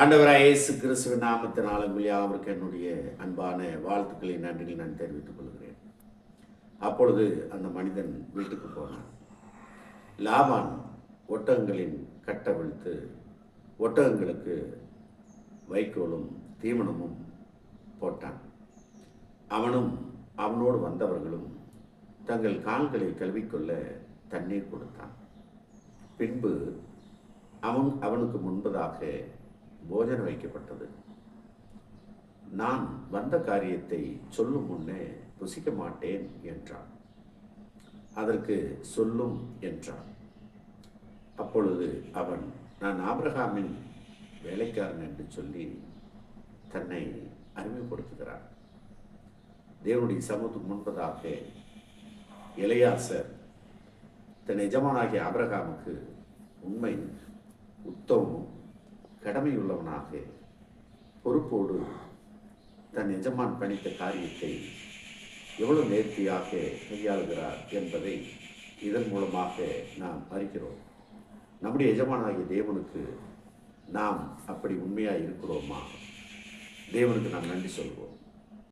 ஆண்டவராய் இயேசு கிறிஸ்துவின் நாமத்தினால் உங்கள் யாவருக்கு என்னுடைய அன்பான வாழ்த்துக்களை நன்றிகள் நான் தெரிவித்துக் கொள்கிறேன். அப்பொழுது அந்த மனிதன் வீட்டுக்கு போனான். லாபான் ஒட்டகங்களின் கட்டவிழ்த்து ஒட்டகங்களுக்கு வைக்கோலும் தீவனமும் போட்டான். அவனும் அவனோடு வந்தவர்களும் தங்கள் கால்களை கழுவிக்கொள்ள தண்ணீர் கொடுத்தான். பின்பு அவனுக்கு முன்பதாக போஜனம் வைக்கப்பட்டது. நான் வந்த காரியத்தை சொல்லும் முன்னே ருசிக்க மாட்டேன் என்றான். அதற்கு சொல்லும் என்றான். அப்பொழுது அவன், நான் ஆபிரகாமின் வேலைக்காரன் என்று சொல்லி தன்னை அறிமுகப்படுத்துகிறான். தேவனுடைய சமூகத்துக்கு முன்பதாக எலியாசர் தன் எஜமானாகிய ஆபிரகாமுக்கு உண்மை உத்தமமும் கடமையுள்ளவனாக பொறுப்போடு தன் எஜமான் பணித்த காரியத்தை எவ்வளவு நேர்த்தியாக கையாளுகிறார் என்பதை இதன் மூலமாக நாம் அறிகிறோம். நம்முடைய எஜமானாகிய தேவனுக்கு நாம் அப்படி உண்மையாக இருக்கிறோமா? தேவனுக்கு நாம் நன்றி சொல்வோம்.